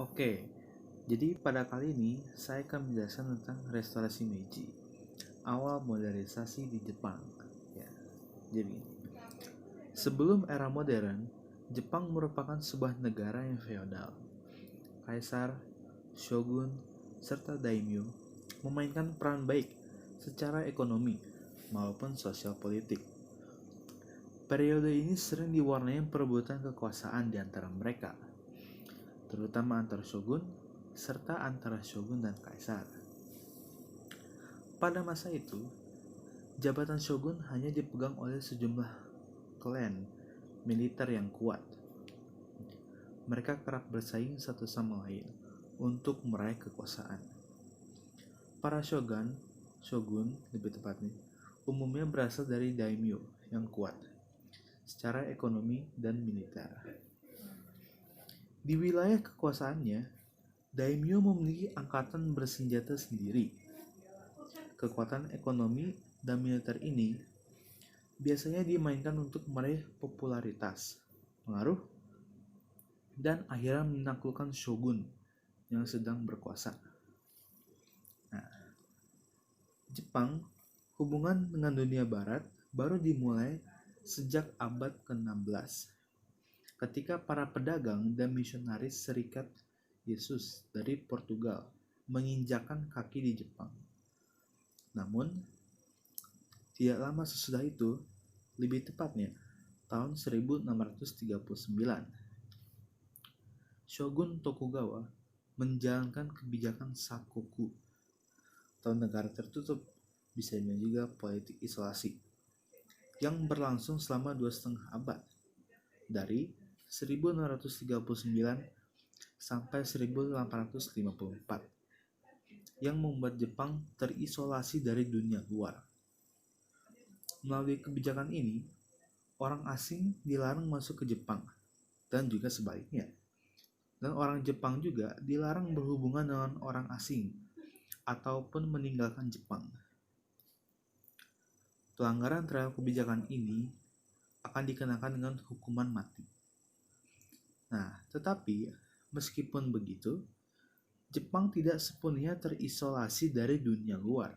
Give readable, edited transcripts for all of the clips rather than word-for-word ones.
Oke, jadi pada kali ini saya akan menjelaskan tentang restorasi Meiji, awal modernisasi di Jepang. Ya, jadi sebelum era modern, Jepang merupakan sebuah negara yang feodal. Kaisar, shogun, serta daimyo memainkan peran baik secara ekonomi maupun sosial politik. Periode ini sering diwarnai perebutan kekuasaan di antara mereka, terutama antar shogun serta antara shogun dan kaisar. Pada masa itu, jabatan shogun hanya dipegang oleh sejumlah klan militer yang kuat. Mereka kerap bersaing satu sama lain untuk meraih kekuasaan. Para shogun lebih tepatnya, umumnya berasal dari daimyo yang kuat secara ekonomi dan militer. Di wilayah kekuasaannya, daimyo memiliki angkatan bersenjata sendiri. Kekuatan ekonomi dan militer ini biasanya dimainkan untuk meraih popularitas, pengaruh, dan akhirnya menaklukkan shogun yang sedang berkuasa. Nah, Jepang, hubungan dengan dunia barat baru dimulai sejak abad ke-16, ketika para pedagang dan misionaris Serikat Yesus dari Portugal menginjakan kaki di Jepang. Namun, tidak lama sesudah itu, lebih tepatnya tahun 1639, Shogun Tokugawa menjalankan kebijakan sakoku atau negara tertutup, bisa dibilang juga politik isolasi, yang berlangsung selama 2,5 abad, dari 1639 sampai 1854, yang membuat Jepang terisolasi dari dunia luar. Melalui kebijakan ini, orang asing dilarang masuk ke Jepang, dan juga sebaliknya. Dan orang Jepang juga dilarang berhubungan dengan orang asing, ataupun meninggalkan Jepang. Pelanggaran terhadap kebijakan ini akan dikenakan dengan hukuman mati. Nah, tetapi meskipun begitu, Jepang tidak sepenuhnya terisolasi dari dunia luar.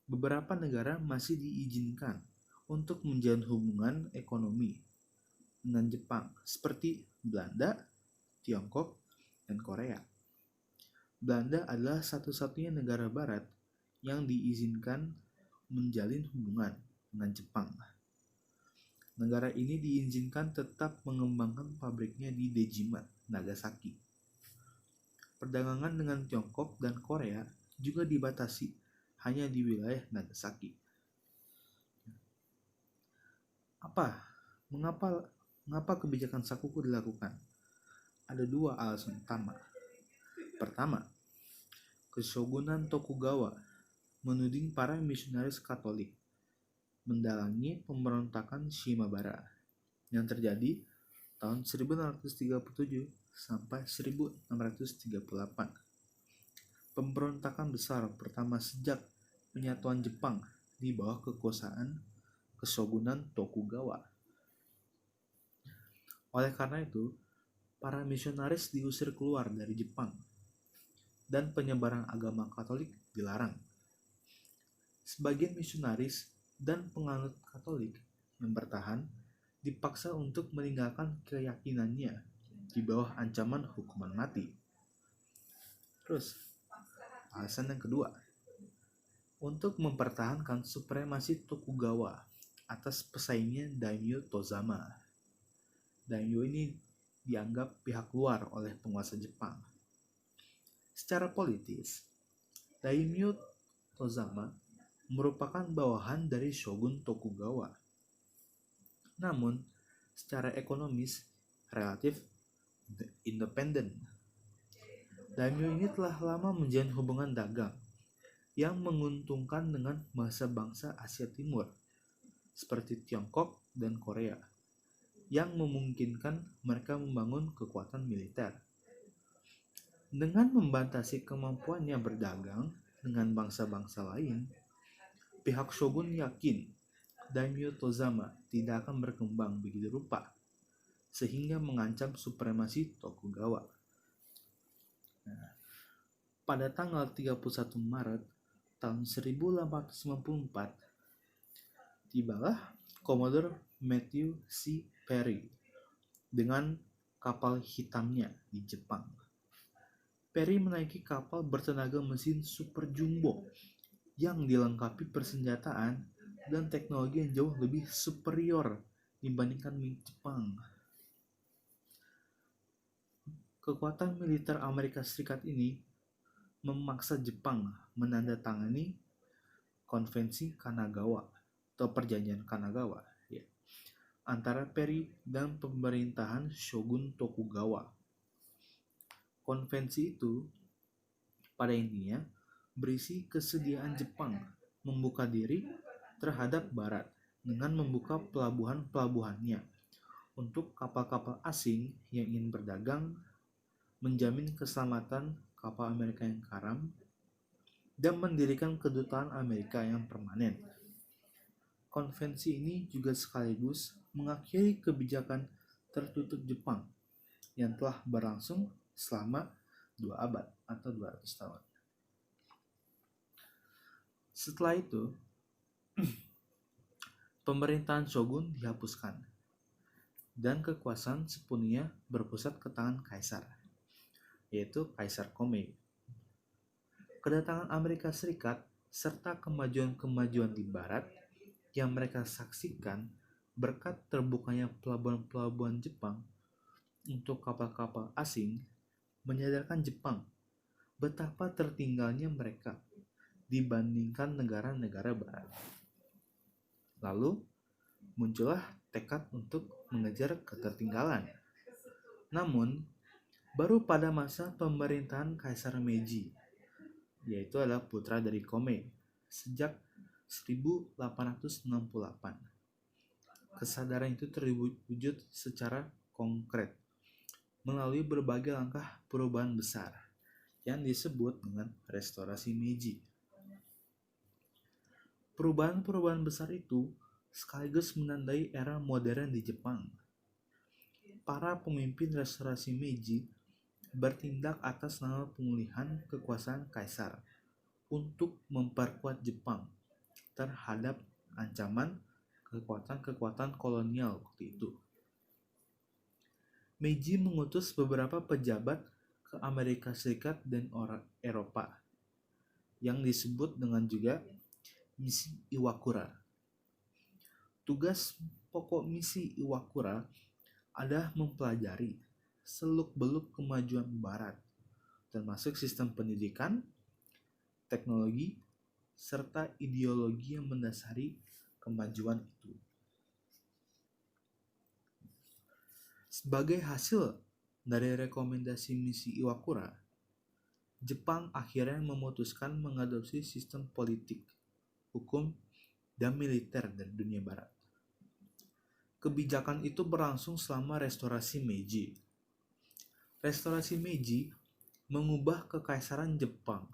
Beberapa negara masih diizinkan untuk menjalin hubungan ekonomi dengan Jepang, seperti Belanda, Tiongkok, dan Korea. Belanda adalah satu-satunya negara barat yang diizinkan menjalin hubungan dengan Jepang. Negara ini diizinkan tetap mengembangkan pabriknya di Dejima, Nagasaki. Perdagangan dengan Tiongkok dan Korea juga dibatasi hanya di wilayah Nagasaki. Mengapa kebijakan sakoku dilakukan? Ada dua alasan utama. Pertama, Keshogunan Tokugawa menuding para misionaris Katolik mendalangi pemberontakan Shimabara yang terjadi tahun 1637 sampai 1638. Pemberontakan besar pertama sejak penyatuan Jepang di bawah kekuasaan Keshogunan Tokugawa. Oleh karena itu, para misionaris diusir keluar dari Jepang dan penyebaran agama Katolik dilarang. Sebagian misionaris dan penganut Katolik yang bertahan dipaksa untuk meninggalkan keyakinannya di bawah ancaman hukuman mati. Terus, alasan yang kedua, untuk mempertahankan supremasi Tokugawa atas pesaingnya Daimyo Tozama. Daimyo ini dianggap pihak luar oleh penguasa Jepang. Secara politis, Daimyo Tozama merupakan bawahan dari Shogun Tokugawa. Namun, secara ekonomis relatif independen. Daimyo ini telah lama menjalin hubungan dagang yang menguntungkan dengan bangsa-bangsa Asia Timur seperti Tiongkok dan Korea, yang memungkinkan mereka membangun kekuatan militer. Dengan membatasi kemampuannya berdagang dengan bangsa-bangsa lain, pihak shogun yakin Daimyo Tozama tidak akan berkembang begitu rupa, sehingga mengancam supremasi Tokugawa. Pada tanggal 31 Maret tahun 1854, tibalah Commodore Matthew C. Perry dengan kapal hitamnya di Jepang. Perry menaiki kapal bertenaga mesin super jumbo yang dilengkapi persenjataan dan teknologi yang jauh lebih superior dibandingkan milik Jepang. Kekuatan militer Amerika Serikat ini memaksa Jepang menandatangani Konvensi Kanagawa atau Perjanjian Kanagawa antara Perry dan pemerintahan Shogun Tokugawa. Konvensi itu pada intinya berisi kesediaan Jepang membuka diri terhadap Barat dengan membuka pelabuhan-pelabuhannya untuk kapal-kapal asing yang ingin berdagang, menjamin keselamatan kapal Amerika yang karam, dan mendirikan kedutaan Amerika yang permanen. Konvensi ini juga sekaligus mengakhiri kebijakan tertutup Jepang yang telah berlangsung selama 2 abad atau 200 tahun. Setelah itu, pemerintahan Shogun dihapuskan dan kekuasaan sepenuhnya berpusat ke tangan kaisar, yaitu Kaisar Komei. Kedatangan Amerika Serikat serta kemajuan-kemajuan di Barat yang mereka saksikan berkat terbukanya pelabuhan-pelabuhan Jepang untuk kapal-kapal asing menyadarkan Jepang betapa tertinggalnya mereka dibandingkan negara-negara Barat. Lalu muncullah tekad untuk mengejar ketertinggalan. Namun, baru pada masa pemerintahan Kaisar Meiji, yaitu adalah putra dari Komei, sejak 1868. Kesadaran itu terwujud secara konkret melalui berbagai langkah perubahan besar yang disebut dengan restorasi Meiji. Perubahan-perubahan besar itu sekaligus menandai era modern di Jepang. Para pemimpin restorasi Meiji bertindak atas nama pemulihan kekuasaan kaisar untuk memperkuat Jepang terhadap ancaman kekuatan-kekuatan kolonial waktu itu. Meiji mengutus beberapa pejabat ke Amerika Serikat dan Eropa yang disebut dengan juga misi Iwakura. Tugas pokok misi Iwakura adalah mempelajari seluk-beluk kemajuan Barat, termasuk sistem pendidikan, teknologi, serta ideologi yang mendasari kemajuan itu. Sebagai hasil dari rekomendasi misi Iwakura, Jepang akhirnya memutuskan mengadopsi sistem politik, hukum, dan militer dari dunia Barat. Kebijakan itu berlangsung selama restorasi Meiji. Restorasi Meiji mengubah kekaisaran Jepang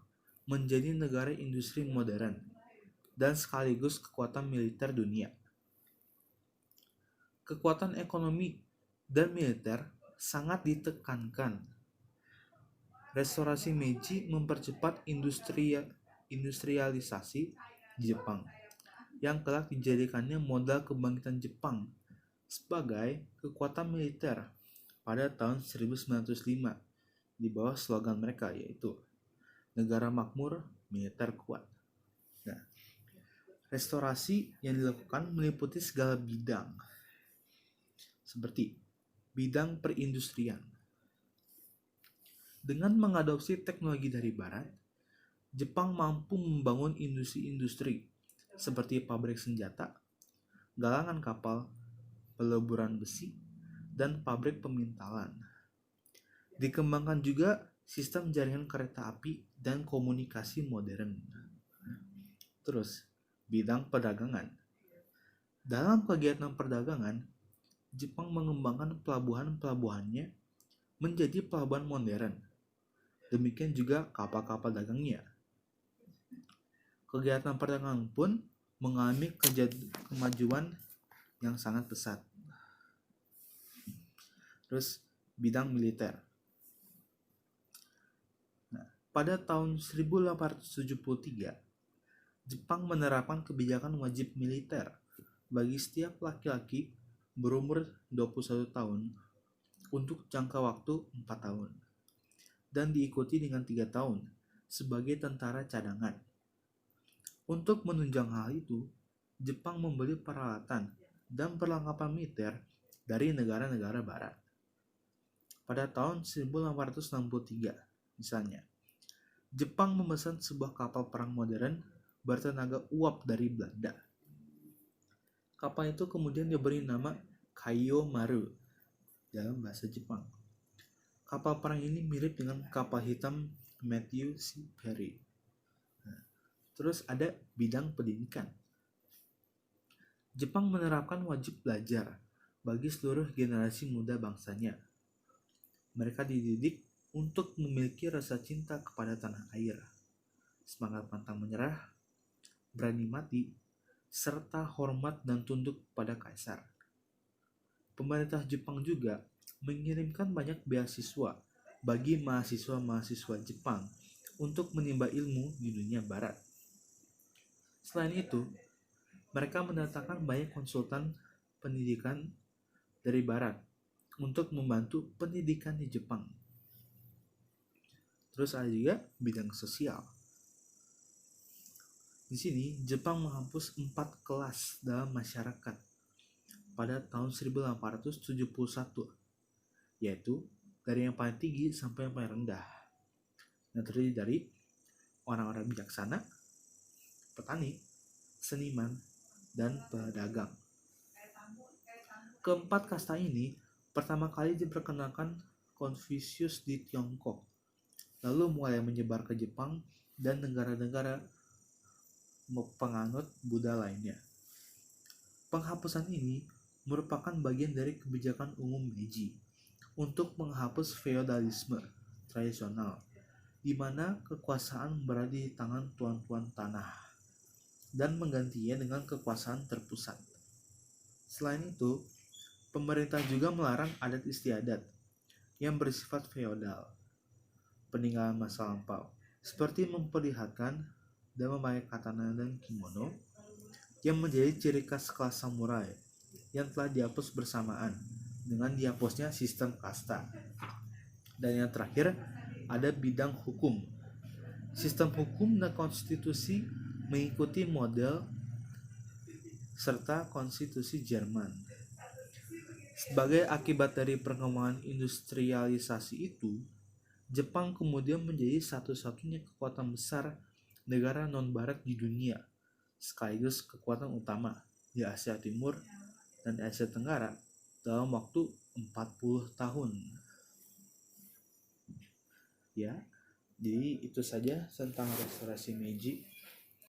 menjadi negara industri modern dan sekaligus kekuatan militer dunia. Kekuatan ekonomi dan militer sangat ditekankan. Restorasi Meiji mempercepat industrialisasi di Jepang yang kelak dijadikannya modal kebangkitan Jepang sebagai kekuatan militer pada tahun 1905 di bawah slogan mereka, yaitu negara makmur, militer kuat. Nah, restorasi yang dilakukan meliputi segala bidang seperti bidang perindustrian. Dengan mengadopsi teknologi dari Barat, Jepang mampu membangun industri-industri seperti pabrik senjata, galangan kapal, peleburan besi, dan pabrik pemintalan. Dikembangkan juga sistem jaringan kereta api dan komunikasi modern. Terus, bidang perdagangan. Dalam kegiatan perdagangan, Jepang mengembangkan pelabuhan-pelabuhannya menjadi pelabuhan modern. Demikian juga kapal-kapal dagangnya. Kegiatan perdagangan pun mengalami kemajuan yang sangat pesat. Terus, bidang militer. pada tahun 1873, Jepang menerapkan kebijakan wajib militer bagi setiap laki-laki berumur 21 tahun untuk jangka waktu 4 tahun dan diikuti dengan 3 tahun sebagai tentara cadangan. Untuk menunjang hal itu, Jepang membeli peralatan dan perlengkapan militer dari negara-negara barat. Pada tahun 1863, misalnya, Jepang memesan sebuah kapal perang modern bertenaga uap dari Belanda. Kapal itu kemudian diberi nama Kaiyo Maru dalam bahasa Jepang. Kapal perang ini mirip dengan kapal hitam Matthew C. Perry. Terus ada bidang pendidikan. Jepang menerapkan wajib belajar bagi seluruh generasi muda bangsanya. Mereka dididik untuk memiliki rasa cinta kepada tanah air, semangat pantang menyerah, berani mati, serta hormat dan tunduk pada kaisar. Pemerintah Jepang juga mengirimkan banyak beasiswa bagi mahasiswa-mahasiswa Jepang untuk menimba ilmu di dunia barat. Selain itu, mereka mendatangkan banyak konsultan pendidikan dari barat untuk membantu pendidikan di Jepang. Terus ada juga bidang sosial. Di sini, Jepang menghapus 4 kelas dalam masyarakat pada tahun 1871, yaitu dari yang paling tinggi sampai yang paling rendah, yang terdiri dari orang-orang bijaksana, petani, seniman, dan pedagang. Keempat kasta ini pertama kali diperkenalkan Konfusius di Tiongkok, lalu mulai menyebar ke Jepang dan negara-negara penganut Buddha lainnya. Penghapusan ini merupakan bagian dari kebijakan umum Meiji untuk menghapus feodalisme tradisional, di mana kekuasaan berada di tangan tuan-tuan tanah, dan menggantinya dengan kekuasaan terpusat. Selain itu, pemerintah juga melarang adat istiadat yang bersifat feodal, peninggalan masa lampau, seperti memperlihatkan dan memakai katana dan kimono yang menjadi ciri khas kelas samurai yang telah dihapus bersamaan dengan dihapusnya sistem kasta. Dan yang terakhir, ada bidang hukum. Sistem hukum dan konstitusi mengikuti model serta konstitusi Jerman. Sebagai akibat dari perkembangan industrialisasi itu, Jepang kemudian menjadi satu-satunya kekuatan besar negara non-barat di dunia, sekaligus kekuatan utama di Asia Timur dan Asia Tenggara dalam waktu 40 tahun. Ya, jadi itu saja tentang restorasi Meiji.